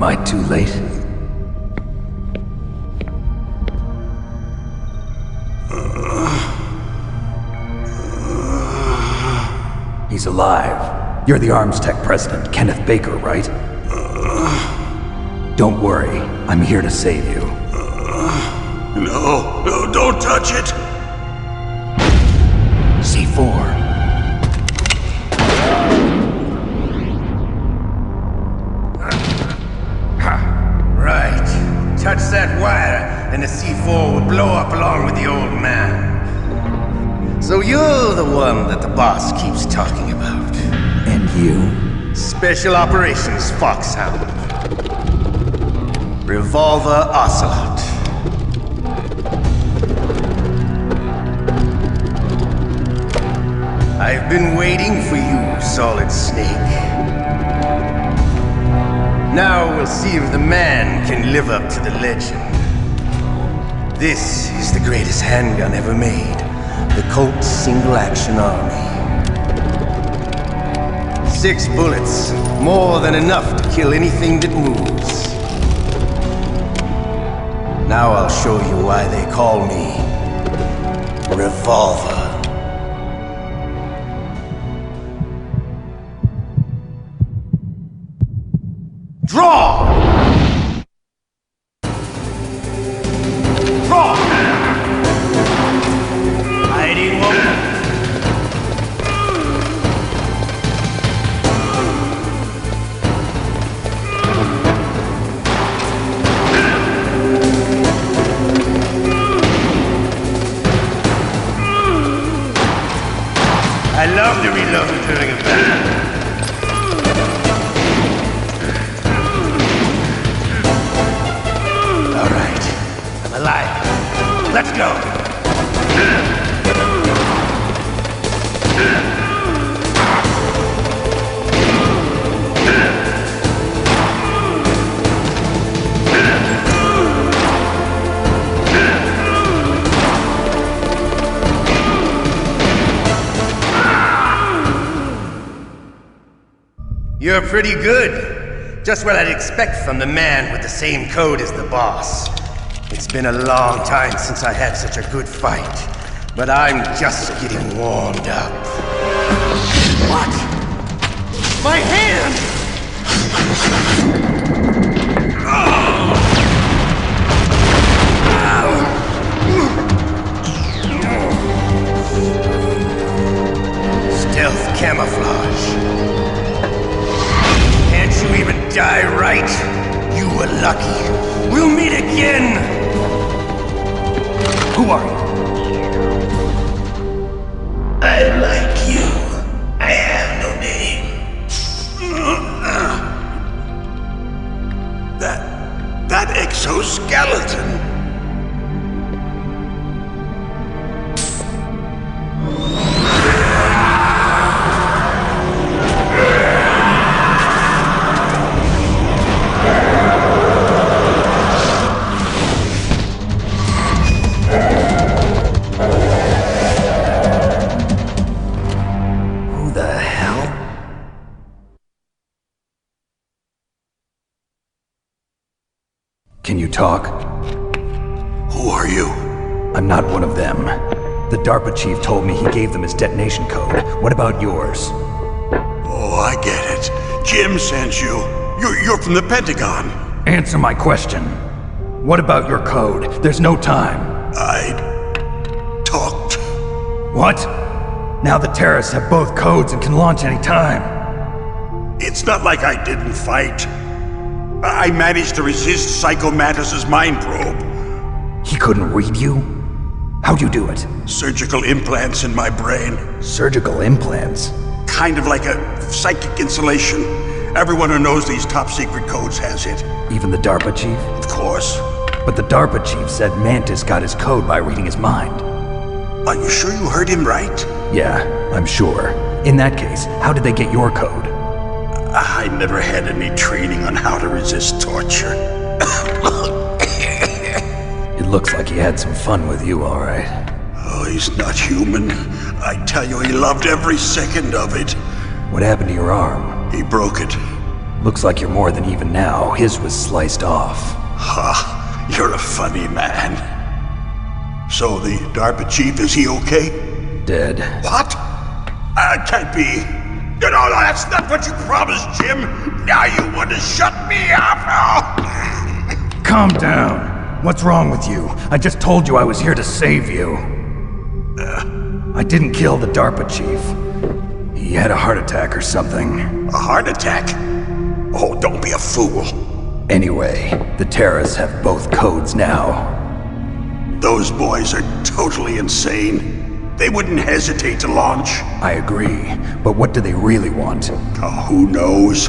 Am I too late? He's alive. You're the ArmsTech president, Kenneth Baker, right? Don't worry, I'm here to save you. No, don't touch it! C4. Right. Touch that wire, and the C4 will blow up along with the old man. So you're the one that the boss keeps talking about. And you? Special Operations Foxhound. Revolver Ocelot. I've been waiting for you, Solid Snake. Now we'll see if the man can live up to the legend. This is the greatest handgun ever made. The Colt Single Action Army. 6 bullets, more than enough to kill anything that moves. Now I'll show you why they call me Revolver. Draw! Draw! Hiding one. I love to reload during a battle. All right, I'm alive. Let's go. You're pretty good. Just what I'd expect from the man with the same code as the boss. It's been a long time since I had such a good fight, but I'm just getting warmed up. What? My hand! Stealth camouflage. Can't you even die right? You were lucky. We'll meet again! Who are you? I like you. I have no name. That exoskeleton. Can you talk? Who are you? I'm not one of them. The DARPA chief told me he gave them his detonation code. What about yours? Oh, I get it. Jim sent you. You're from the Pentagon. Answer my question. What about your code? There's no time. I talked. What? Now the terrorists have both codes and can launch any time. It's not like I didn't fight. I managed to resist Psycho Mantis's mind probe. He couldn't read you? How'd you do it? Surgical implants in my brain. Surgical implants? Kind of like a psychic insulation. Everyone who knows these top secret codes has it. Even the DARPA chief? Of course. But the DARPA chief said Mantis got his code by reading his mind. Are you sure you heard him right? Yeah, I'm sure. In that case, how did they get your code? I never had any training on how to resist torture. It looks like he had some fun with you, all right. Oh, he's not human. I tell you, he loved every second of it. What happened to your arm? He broke it. Looks like you're more than even now. His was sliced off. Ha, you're a funny man. So the DARPA chief, is he okay? Dead. What? Can't be. No, that's not what you promised, Jim. Now you want to shut me up? Calm down. What's wrong with you? I just told you I was here to save you. I didn't kill the DARPA chief. He had a heart attack or something. A heart attack? Oh, don't be a fool. Anyway, the terrorists have both codes now. Those boys are totally insane. They wouldn't hesitate to launch. I agree, but what do they really want? Oh, who knows?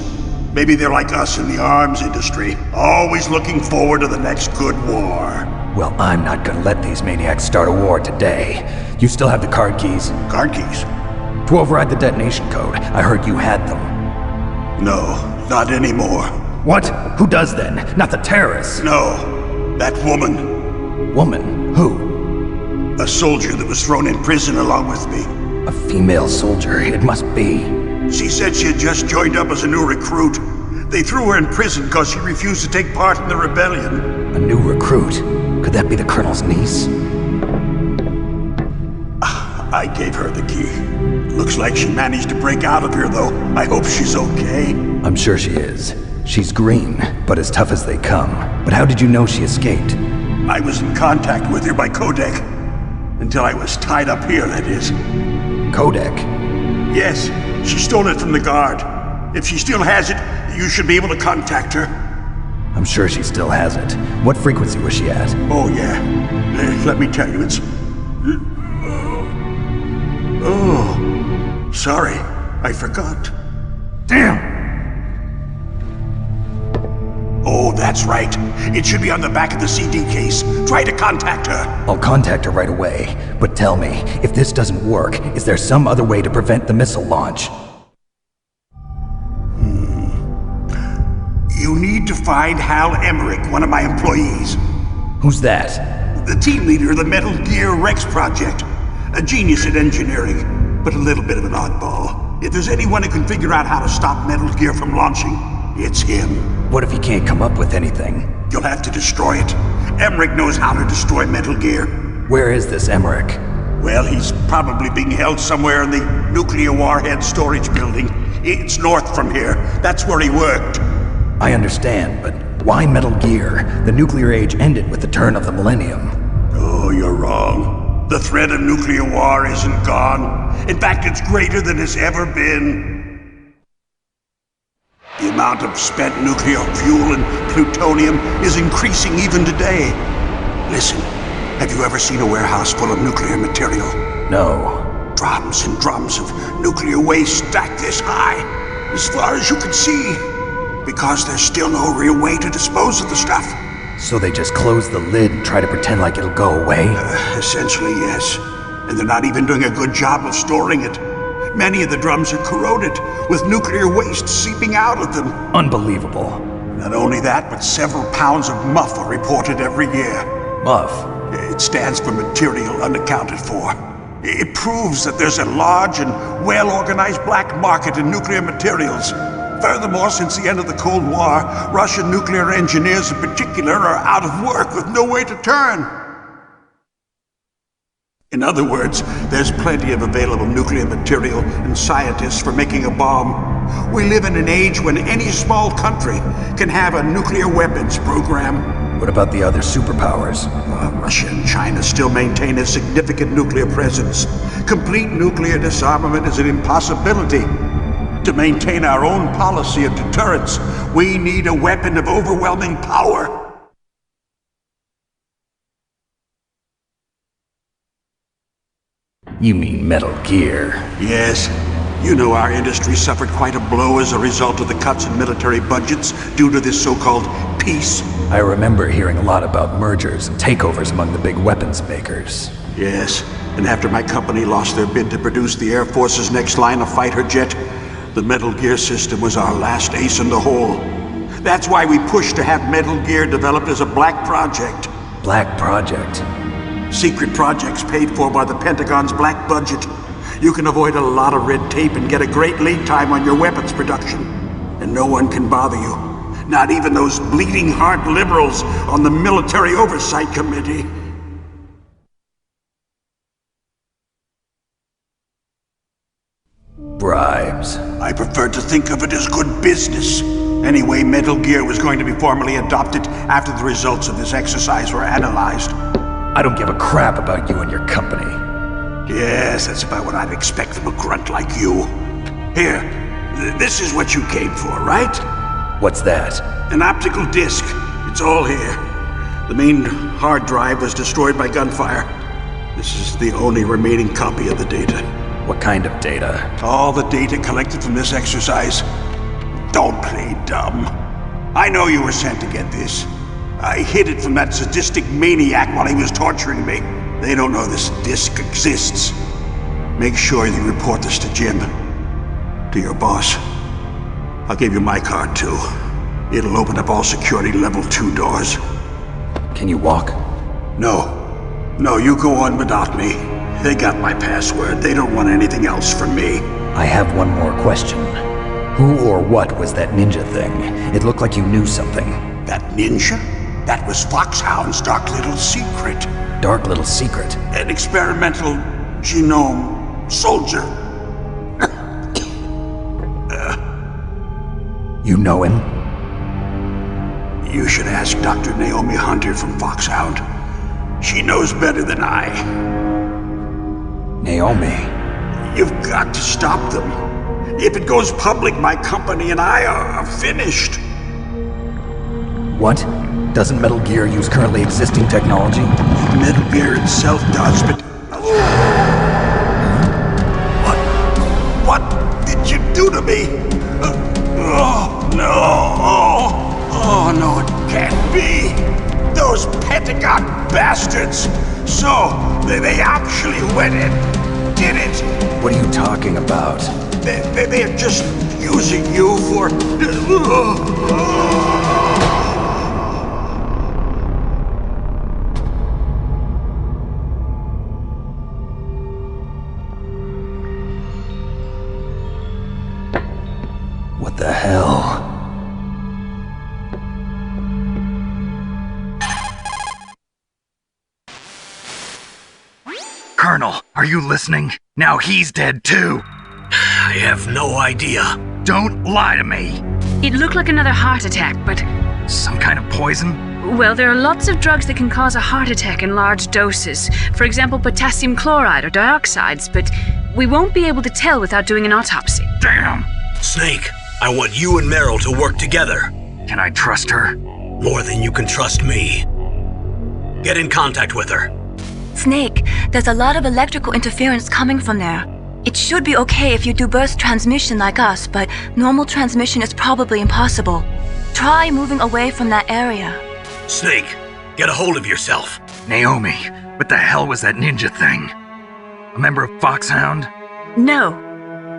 Maybe they're like us in the arms industry, always looking forward to the next good war. Well, I'm not gonna let these maniacs start a war today. You still have the card keys? Card keys? To override the detonation code. I heard you had them. No, not anymore. What? Who does then? Not the terrorists. No, that woman. Woman? Who? A soldier that was thrown in prison along with me. A female soldier, it must be. She said she had just joined up as a new recruit. They threw her in prison because she refused to take part in the rebellion. A new recruit? Could that be the Colonel's niece? I gave her the key. Looks like she managed to break out of here, though. I hope she's okay. I'm sure she is. She's green, but as tough as they come. But how did you know she escaped? I was in contact with her by codec. Until I was tied up here, that is. Codec? Yes, she stole it from the guard. If she still has it, you should be able to contact her. I'm sure she still has it. What frequency was she at? Oh, yeah. Let me tell you, it's... Oh, sorry. I forgot. Damn! Oh, that's right. It should be on the back of the CD case. Try to contact her. I'll contact her right away. But tell me, if this doesn't work, is there some other way to prevent the missile launch? You need to find Hal Emmerich, one of my employees. Who's that? The team leader of the Metal Gear Rex project. A genius at engineering, but a little bit of an oddball. If there's anyone who can figure out how to stop Metal Gear from launching, it's him. What if he can't come up with anything? You'll have to destroy it. Emmerich knows how to destroy Metal Gear. Where is this Emmerich? Well, he's probably being held somewhere in the nuclear warhead storage building. It's north from here. That's where he worked. I understand, but why Metal Gear? The nuclear age ended with the turn of the millennium. Oh, you're wrong. The threat of nuclear war isn't gone. In fact, it's greater than it's ever been. The amount of spent nuclear fuel and plutonium is increasing even today. Listen, have you ever seen a warehouse full of nuclear material? No. Drums and drums of nuclear waste stacked this high, as far as you can see. Because there's still no real way to dispose of the stuff. So they just close the lid and try to pretend like it'll go away? Essentially, yes. And they're not even doing a good job of storing it. Many of the drums are corroded, with nuclear waste seeping out of them. Unbelievable. Not only that, but several pounds of MUF are reported every year. MUF? It stands for material unaccounted for. It proves that there's a large and well-organized black market in nuclear materials. Furthermore, since the end of the Cold War, Russian nuclear engineers in particular are out of work with no way to turn. In other words, there's plenty of available nuclear material and scientists for making a bomb. We live in an age when any small country can have a nuclear weapons program. What about the other superpowers? Russia and China still maintain a significant nuclear presence. Complete nuclear disarmament is an impossibility. To maintain our own policy of deterrence, we need a weapon of overwhelming power. You mean Metal Gear? Yes. You know our industry suffered quite a blow as a result of the cuts in military budgets due to this so-called peace. I remember hearing a lot about mergers and takeovers among the big weapons makers. Yes, and after my company lost their bid to produce the Air Force's next line of fighter jet, the Metal Gear system was our last ace in the hole. That's why we pushed to have Metal Gear developed as a black project. Black project? Secret projects paid for by the Pentagon's black budget. You can avoid a lot of red tape and get a great lead time on your weapons production. and no one can bother you. Not even those bleeding heart liberals on the Military Oversight Committee. Bribes. I prefer to think of it as good business. Anyway, Metal Gear was going to be formally adopted after the results of this exercise were analyzed. I don't give a crap about you and your company. Yes, that's about what I'd expect from a grunt like you. Here, this is what you came for, right? What's that? An optical disc. It's all here. The main hard drive was destroyed by gunfire. This is the only remaining copy of the data. What kind of data? All the data collected from this exercise. Don't play dumb. I know you were sent to get this. I hid it from that sadistic maniac while he was torturing me. They don't know this disc exists. Make sure you report this to Jim. To your boss. I'll give you my card too. It'll open up all security level 2 doors. Can you walk? No. No, you go on without me. They got my password. They don't want anything else from me. I have one more question. Who or what was that ninja thing? It looked like you knew something. That ninja? That was Foxhound's dark little secret. Dark little secret? An experimental genome soldier. You know him? You should ask Dr. Naomi Hunter from Foxhound. She knows better than I. Naomi? You've got to stop them. If it goes public, my company and I are finished. What? Doesn't Metal Gear use currently existing technology? Metal Gear itself does, but... What did you do to me? Oh, no. Oh, no, it can't be. Those Pentagon bastards. So, they actually went and did it. What are you talking about? They're just using you for... What the hell? Colonel, are you listening? Now he's dead too. I have no idea. Don't lie to me. It looked like another heart attack, but... Some kind of poison? Well, there are lots of drugs that can cause a heart attack in large doses. For example, potassium chloride or dioxides, but we won't be able to tell without doing an autopsy. Damn! Snake, I want you and Meryl to work together. Can I trust her? More than you can trust me. Get in contact with her. Snake, there's a lot of electrical interference coming from there. It should be okay if you do burst transmission like us, but normal transmission is probably impossible. Try moving away from that area. Snake, get a hold of yourself. Naomi, what the hell was that ninja thing? A member of Foxhound? No.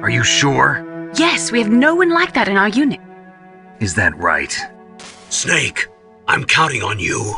Are you sure? Yes, we have no one like that in our unit. Is that right? Snake, I'm counting on you.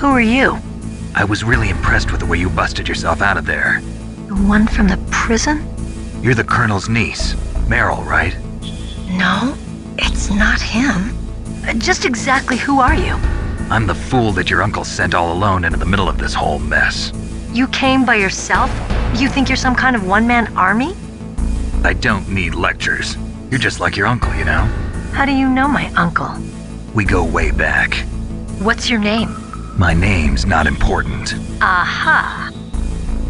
Who are you? I was really impressed with the way you busted yourself out of there. The one from the prison? You're the Colonel's niece, Meryl, right? No, it's not him. Just exactly who are you? I'm the fool that your uncle sent all alone into the middle of this whole mess. You came by yourself? You think you're some kind of one-man army? I don't need lectures. You're just like your uncle, you know? How do you know my uncle? We go way back. What's your name? My name's not important. Aha.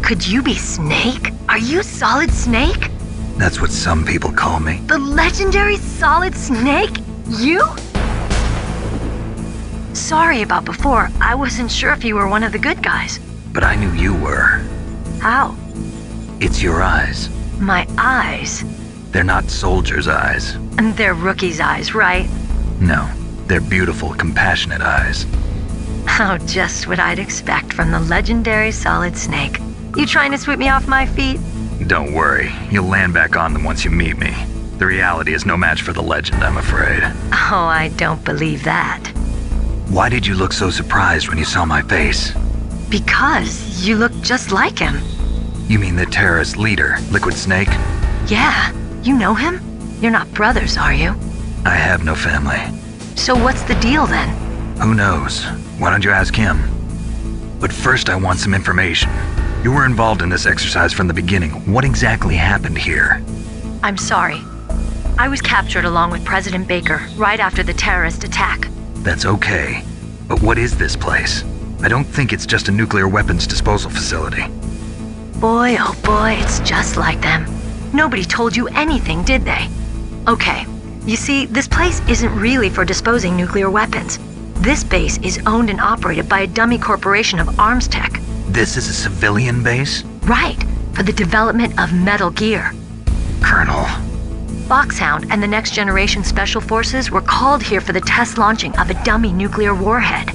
Could you be Snake? Are you Solid Snake? That's what some people call me. The legendary Solid Snake? You? Sorry about before. I wasn't sure if you were one of the good guys. But I knew you were. How? It's your eyes. My eyes? They're not soldiers' eyes. And they're rookie's eyes, right? No, they're beautiful, compassionate eyes. Oh, just what I'd expect from the legendary Solid Snake. You trying to sweep me off my feet? Don't worry, you'll land back on them once you meet me. The reality is no match for the legend, I'm afraid. Oh, I don't believe that. Why did you look so surprised when you saw my face? Because you look just like him. You mean the terrorist leader, Liquid Snake? Yeah, you know him? You're not brothers, are you? I have no family. So what's the deal then? Who knows? Why don't you ask him? But first I want some information. You were involved in this exercise from the beginning. What exactly happened here? I'm sorry. I was captured along with President Baker right after the terrorist attack. That's okay. But what is this place? I don't think it's just a nuclear weapons disposal facility. Boy, oh boy, it's just like them. Nobody told you anything, did they? Okay, you see, this place isn't really for disposing nuclear weapons. This base is owned and operated by a dummy corporation of arms tech. This is a civilian base? Right, for the development of Metal Gear. Colonel. Foxhound and the Next Generation Special Forces were called here for the test launching of a dummy nuclear warhead.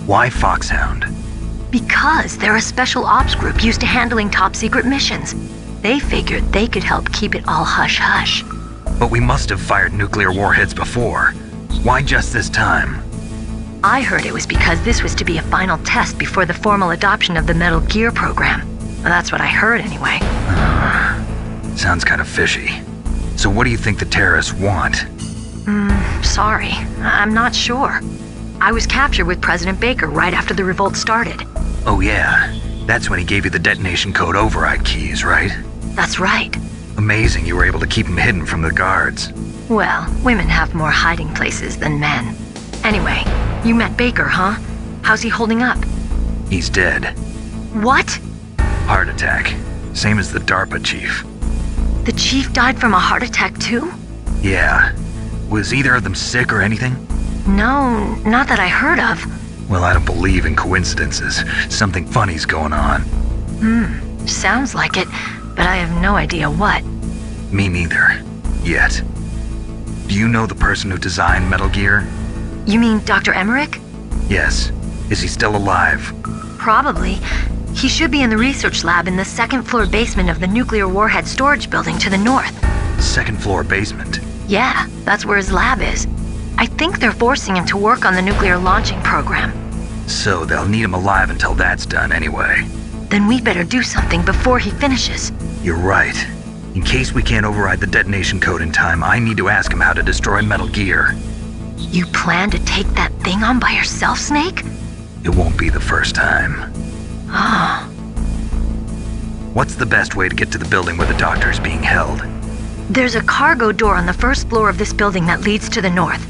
Why Foxhound? Because they're a special ops group used to handling top secret missions. They figured they could help keep it all hush-hush. But we must have fired nuclear warheads before. Why just this time? I heard it was because this was to be a final test before the formal adoption of the Metal Gear program. Well, that's what I heard anyway. Sounds kind of fishy. So what do you think the terrorists want? Sorry, I'm not sure. I was captured with President Baker right after the revolt started. Oh yeah, that's when he gave you the detonation code override keys, right? That's right. Amazing you were able to keep him hidden from the guards. Well, women have more hiding places than men. Anyway, you met Baker, huh? How's he holding up? He's dead. What? Heart attack. Same as the DARPA chief. The chief died from a heart attack too? Yeah. Was either of them sick or anything? No, not that I heard of. Well, I don't believe in coincidences. Something funny's going on. Sounds like it, but I have no idea what. Me neither. Yet. Do you know the person who designed Metal Gear? You mean Dr. Emmerich? Yes. Is he still alive? Probably. He should be in the research lab in the second floor basement of the nuclear warhead storage building to the north. Second floor basement. Yeah, that's where his lab is. I think they're forcing him to work on the nuclear launching program. So they'll need him alive until that's done anyway. Then we better do something before he finishes. You're right. In case we can't override the detonation code in time, I need to ask him how to destroy Metal Gear. You plan to take that thing on by yourself, Snake? It won't be the first time. Ah. What's the best way to get to the building where the doctor is being held? There's a cargo door on the first floor of this building that leads to the north.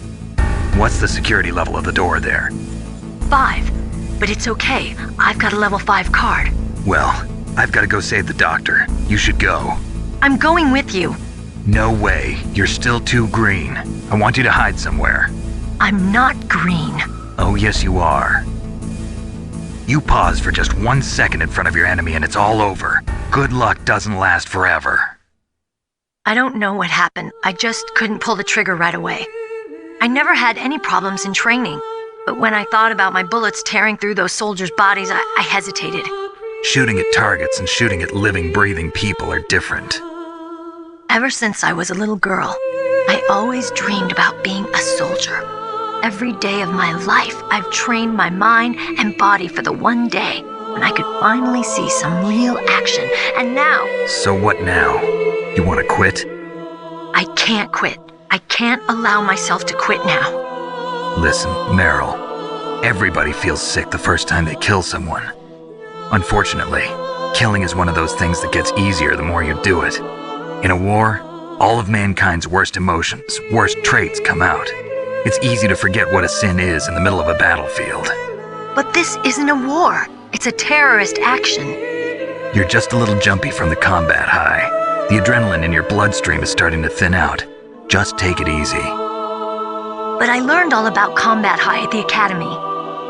What's the security level of the door there? 5. But it's okay. I've got a level 5 card. Well, I've got to go save the doctor. You should go. I'm going with you. No way. You're still too green. I want you to hide somewhere. I'm not green. Oh, yes, you are. You pause for just 1 second in front of your enemy and it's all over. Good luck doesn't last forever. I don't know what happened. I just couldn't pull the trigger right away. I never had any problems in training, but when I thought about my bullets tearing through those soldiers' bodies, I hesitated. Shooting at targets and shooting at living, breathing people are different. Ever since I was a little girl, I always dreamed about being a soldier. Every day of my life, I've trained my mind and body for the one day when I could finally see some real action, and now... So what now? You want to quit? I can't quit. I can't allow myself to quit now. Listen, Meryl. Everybody feels sick the first time they kill someone. Unfortunately, killing is one of those things that gets easier the more you do it. In a war, all of mankind's worst emotions, worst traits come out. It's easy to forget what a sin is in the middle of a battlefield. But this isn't a war. It's a terrorist action. You're just a little jumpy from the combat high. The adrenaline in your bloodstream is starting to thin out. Just take it easy. But I learned all about combat high at the academy.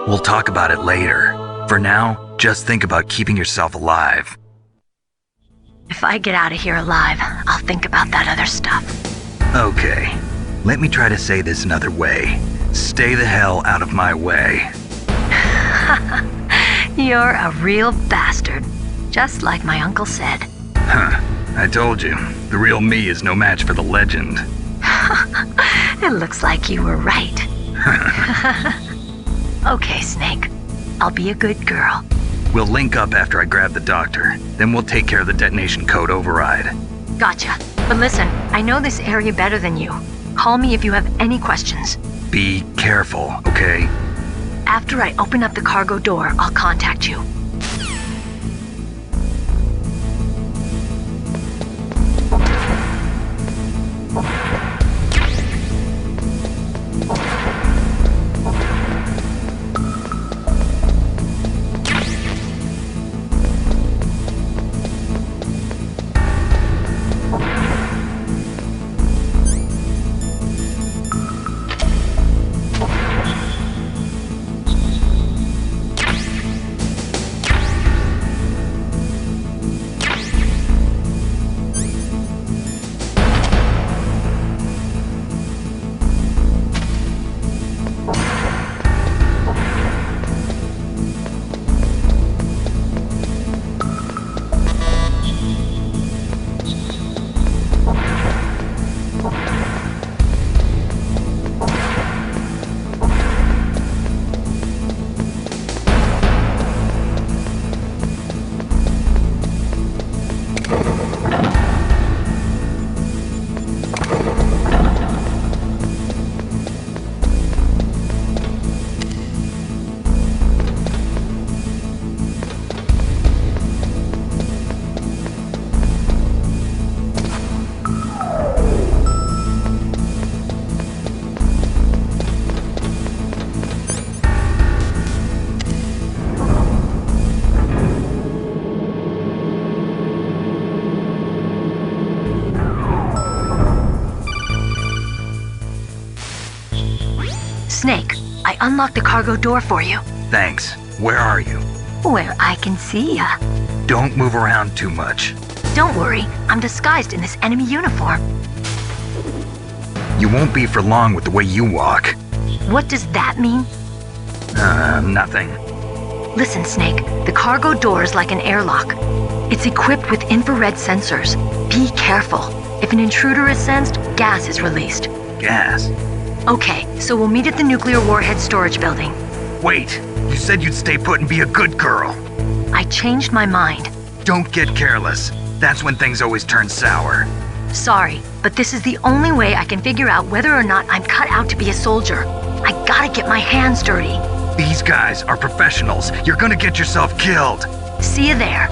We'll talk about it later. For now, just think about keeping yourself alive. If I get out of here alive, I'll think about that other stuff. Okay, let me try to say this another way. Stay the hell out of my way. You're a real bastard. Just like my uncle said. Huh, I told you, the real me is no match for the legend. It looks like you were right. Okay, Snake. I'll be a good girl. We'll link up after I grab the doctor. Then we'll take care of the detonation code override. Gotcha. But listen, I know this area better than you. Call me if you have any questions. Be careful, okay? After I open up the cargo door, I'll contact you. Snake, I unlocked the cargo door for you. Thanks. Where are you? Where I can see ya. Don't move around too much. Don't worry, I'm disguised in this enemy uniform. You won't be for long with the way you walk. What does that mean? Nothing. Listen, Snake, the cargo door is like an airlock. It's equipped with infrared sensors. Be careful. If an intruder is sensed, gas is released. Gas? Okay, so we'll meet at the nuclear warhead storage building. Wait, you said you'd stay put and be a good girl. I changed my mind. Don't get careless. That's when things always turn sour. Sorry, but this is the only way I can figure out whether or not I'm cut out to be a soldier. I gotta get my hands dirty. These guys are professionals. You're gonna get yourself killed. See you there.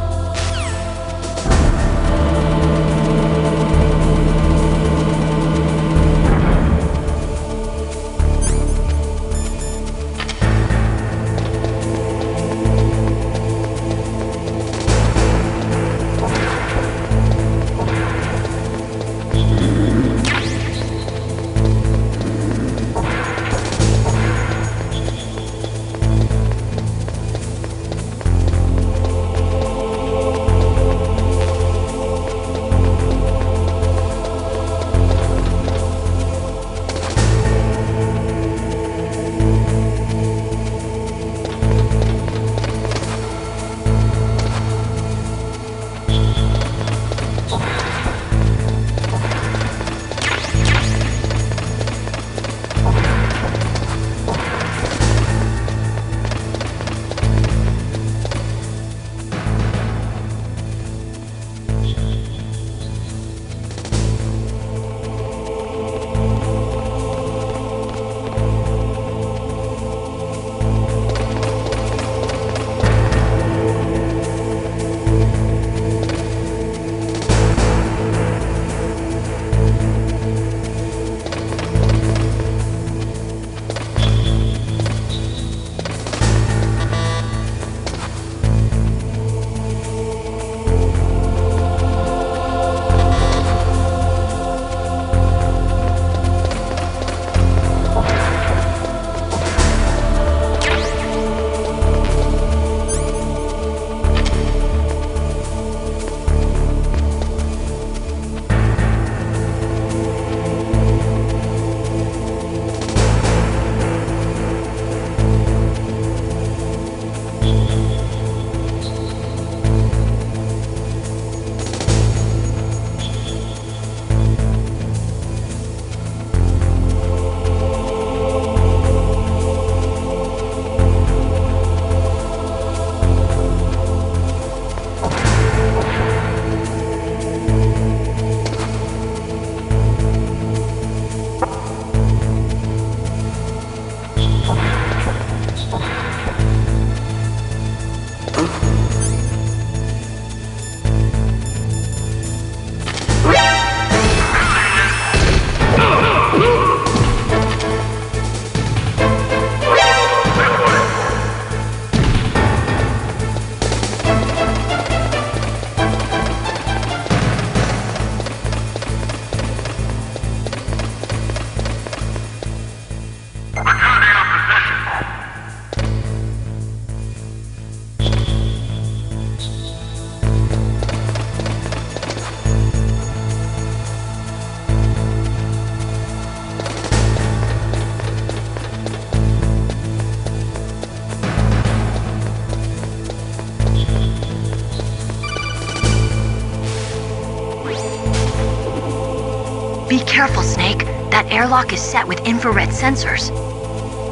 careful, Snake. That airlock is set with infrared sensors.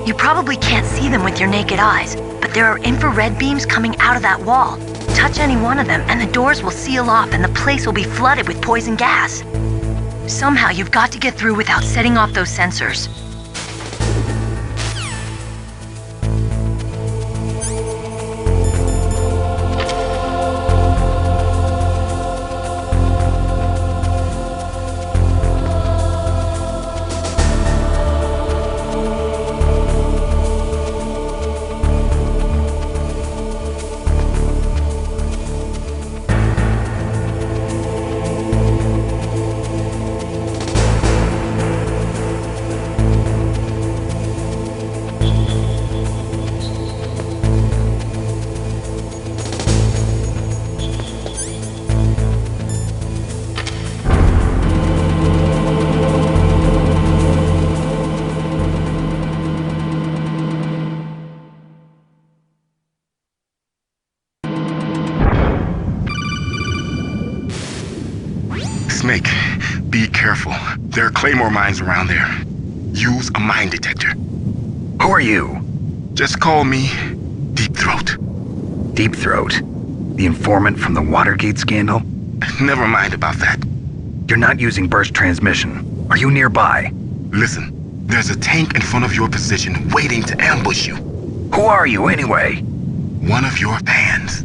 You probably can't see them with your naked eyes, but there are infrared beams coming out of that wall. Touch any one of them and the doors will seal off and the place will be flooded with poison gas. Somehow you've got to get through without setting off those sensors. Snake, be careful. There are Claymore mines around there. Use a mine detector. Who are you? Just call me Deep Throat. Deep Throat? The informant from the Watergate scandal? Never mind about that. You're not using burst transmission. Are you nearby? Listen, there's a tank in front of your position waiting to ambush you. Who are you anyway? One of your fans.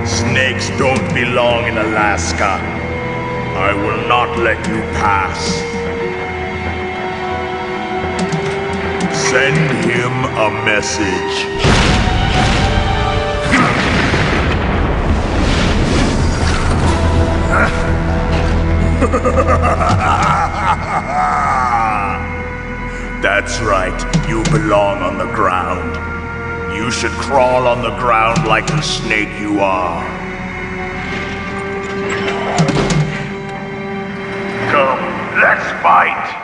Snakes don't belong in Alaska. I will not let you pass. Send him a message. That's right, you belong on the ground. You should crawl on the ground like the snake you are. Come, let's fight!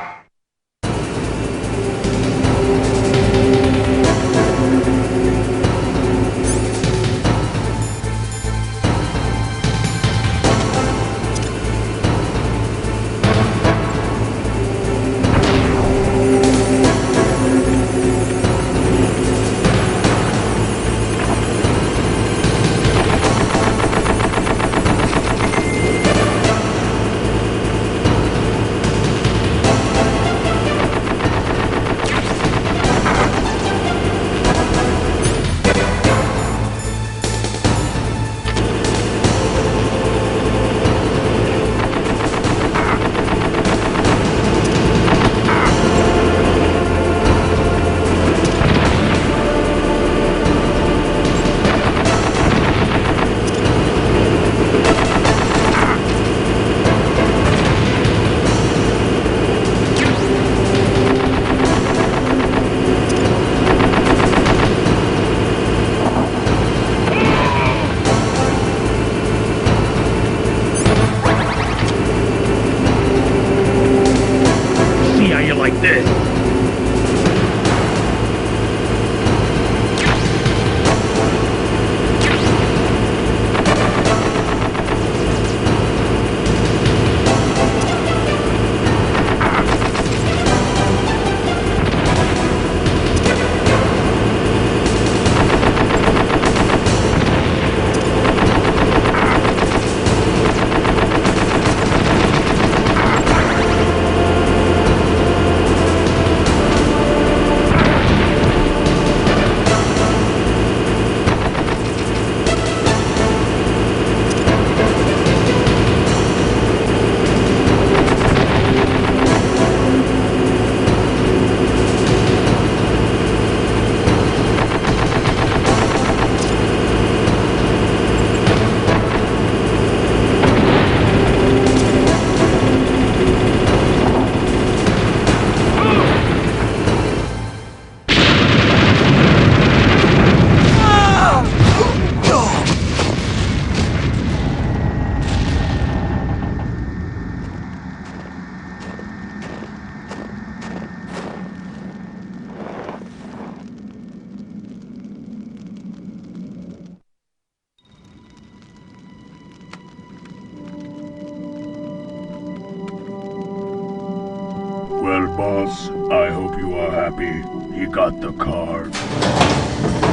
Boss, I hope you are happy. He got the card.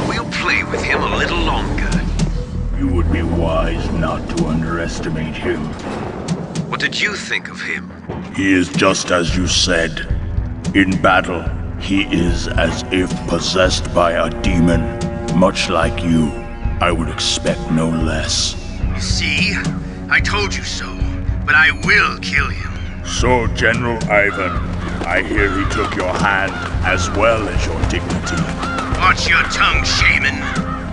We'll play with him a little longer. You would be wise not to underestimate him. What did you think of him? He is just as you said. In battle, he is as if possessed by a demon. Much like you, I would expect no less. You see? I told you so. But I will kill him. So, General Ivan, I hear he took your hand as well as your dignity. Watch your tongue, shaman.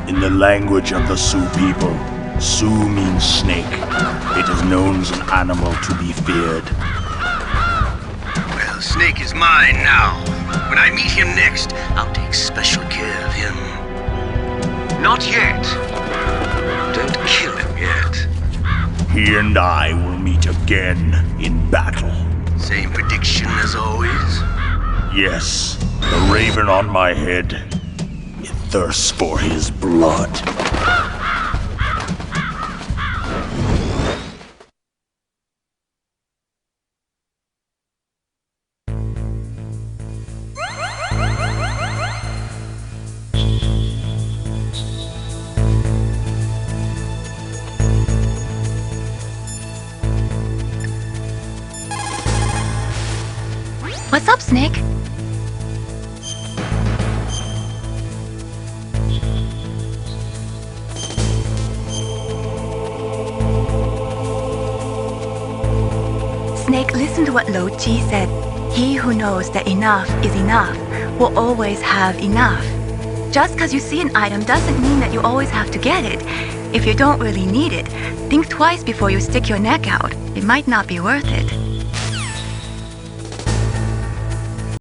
In the language of the Sioux people, Sioux means snake. It is known as an animal to be feared. Well, Snake is mine now. When I meet him next, I'll take special care of him. Not yet. Don't kill him yet. He and I will meet again in battle. Same prediction as always? Yes, the raven on my head. It thirsts for his blood. What's up, Snake? Snake, listen to what Lo Chi said. He who knows that enough is enough will always have enough. Just because you see an item doesn't mean that you always have to get it. If you don't really need it, think twice before you stick your neck out. It might not be worth it.